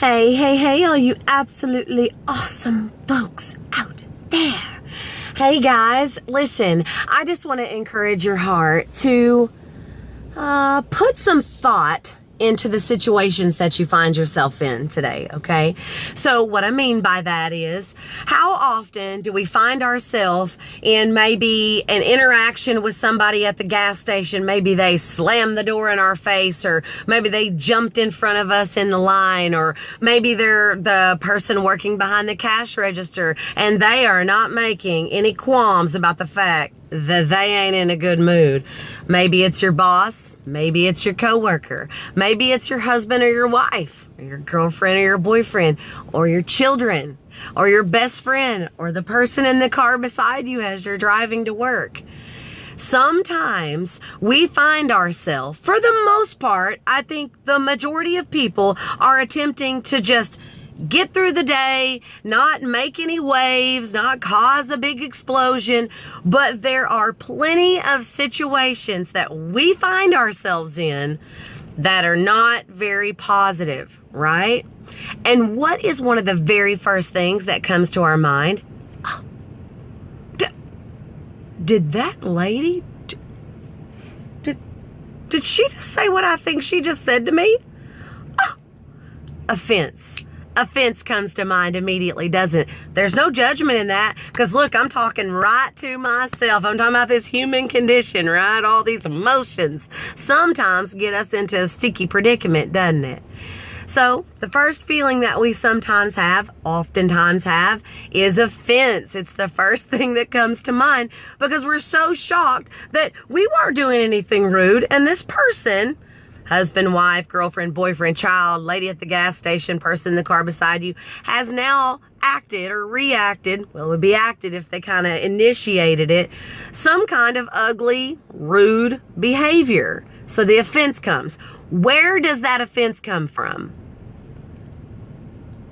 Hey, all you absolutely awesome folks out there. Hey guys, listen, I just want to encourage your heart to put some thought into the situations that you find yourself in today, okay? So what I mean by that is, how often do we find ourselves in maybe an interaction with somebody at the gas station? Maybe they slammed the door in our face, or maybe they jumped in front of us in the line, or maybe they're the person working behind the cash register and they are not making any qualms about the fact that they ain't in a good mood. Maybe it's your boss, maybe it's your coworker, maybe it's your husband or your wife, or your girlfriend or your boyfriend, or your children, or your best friend, or the person in the car beside you as you're driving to work. Sometimes we find ourselves, for the most part, I think the majority of people are attempting to just get through the day, not make any waves, not cause a big explosion, but there are plenty of situations that we find ourselves in that are not very positive, right? And what is one of the very first things that comes to our mind? Did that lady, did she just say what I think she just said to me? Offense. Offense comes to mind immediately, doesn't it? There's no judgment in that, because look, I'm talking right to myself. I'm talking about this human condition, right? All these emotions sometimes get us into a sticky predicament, doesn't it? So the first feeling that we sometimes have, oftentimes have, is offense. It's the first thing that comes to mind, because we're so shocked that we weren't doing anything rude, and this person, husband, wife, girlfriend, boyfriend, child, lady at the gas station, person in the car beside you, has now acted or reacted, well, it would be acted if they kind of initiated it, some kind of ugly, rude behavior. So the offense comes. Where does that offense come from?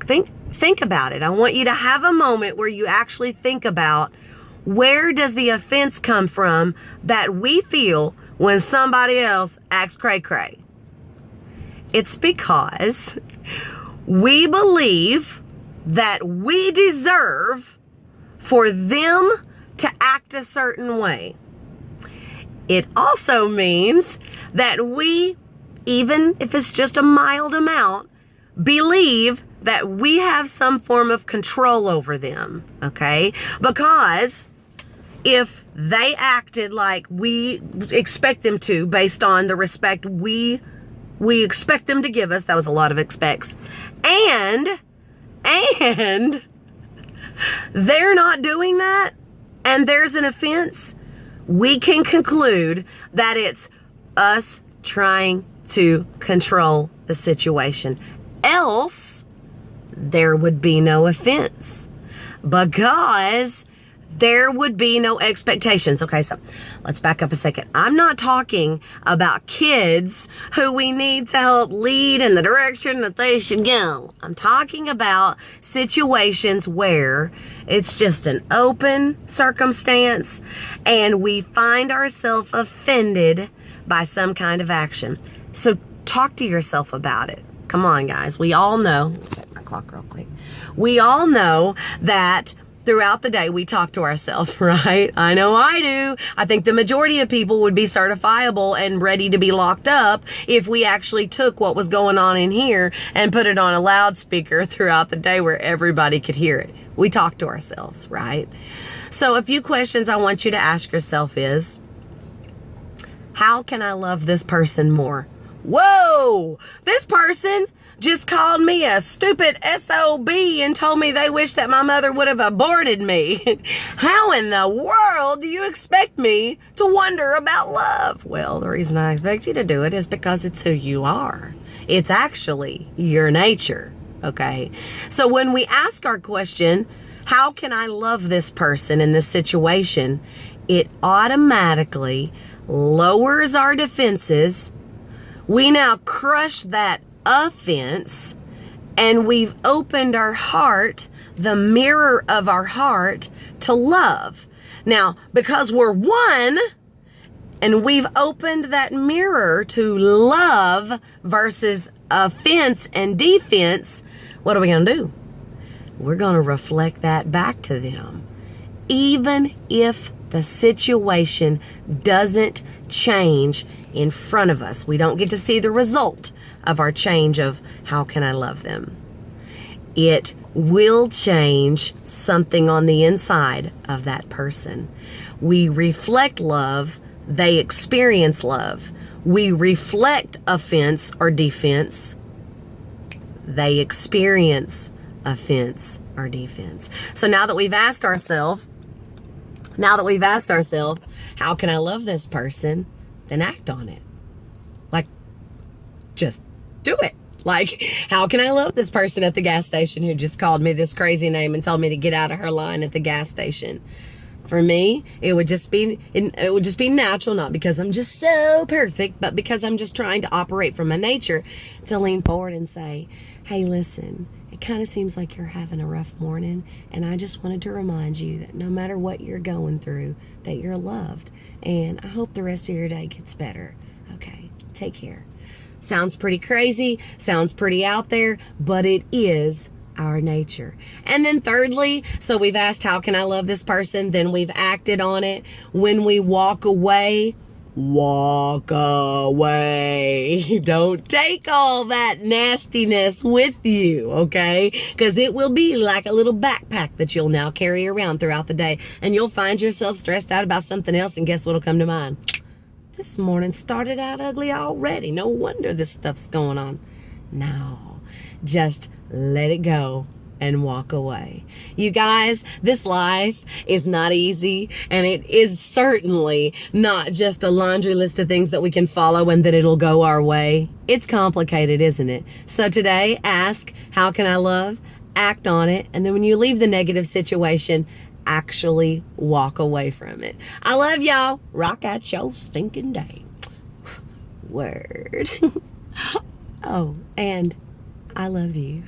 Think about it. I want you to have a moment where you actually think about, where does the offense come from that we feel when somebody else acts cray-cray? It's because we believe that we deserve for them to act a certain way. It also means that we, even if it's just a mild amount, believe that we have some form of control over them, okay? Because if they acted like we expect them to, based on the respect we expect them to give us, that was a lot of expects, and they're not doing that, and there's an offense, we can conclude that it's us trying to control the situation. Else, there would be no offense, because there would be no expectations. Okay, so let's back up a second. I'm not talking about kids who we need to help lead in the direction that they should go. I'm talking about situations where it's just an open circumstance and we find ourselves offended by some kind of action. So talk to yourself about it. Come on, guys. We all know, check my clock real quick. We all know that throughout the day we talk to ourselves, right? I know I do. I think the majority of people would be certifiable and ready to be locked up if we actually took what was going on in here and put it on a loudspeaker throughout the day where everybody could hear it. We talk to ourselves, right? So a few questions I want you to ask yourself is, how can I love this person more? Whoa, this person just called me a stupid SOB and told me they wish that my mother would have aborted me. How in the world do you expect me to wonder about love? Well, the reason I expect you to do it is because it's who you are. It's actually your nature, okay? So when we ask our question, how can I love this person in this situation? It automatically lowers our defenses. We now crush that offense, and we've opened our heart, the mirror of our heart, to love. Now, because we're one and we've opened that mirror to love versus offense and defense, what are we going to do? We're going to reflect that back to them. Even if the situation doesn't change in front of us, we don't get to see the result of our change of how can I love them. It will change something on the inside of that person. We reflect love, they experience love. We reflect offense or defense, they experience offense or defense. So now that we've asked ourselves, how can I love this person? Then act on it. Like, just do it. Like, how can I love this person at the gas station who just called me this crazy name and told me to get out of her line at the gas station? For me, it would just be natural, not because I'm just so perfect, but because I'm just trying to operate from my nature, to lean forward and say, hey, listen, it kind of seems like you're having a rough morning, and I just wanted to remind you that no matter what you're going through, that you're loved, and I hope the rest of your day gets better. Okay, take care. Sounds pretty crazy, sounds pretty out there, but it is our nature. And then thirdly, so we've asked, how can I love this person? Then we've acted on it. When we walk away, walk away. Don't take all that nastiness with you, okay? Because it will be like a little backpack that you'll now carry around throughout the day. And you'll find yourself stressed out about something else, and guess what'll come to mind? This morning started out ugly already. No wonder this stuff's going on. No, just let it go and walk away. You guys, this life is not easy, and it is certainly not just a laundry list of things that we can follow and that it'll go our way. It's complicated, isn't it? So today, ask, how can I love? Act on it, and then when you leave the negative situation, actually walk away from it. I love y'all. Rock out your stinking day. Word. Oh, and I love you.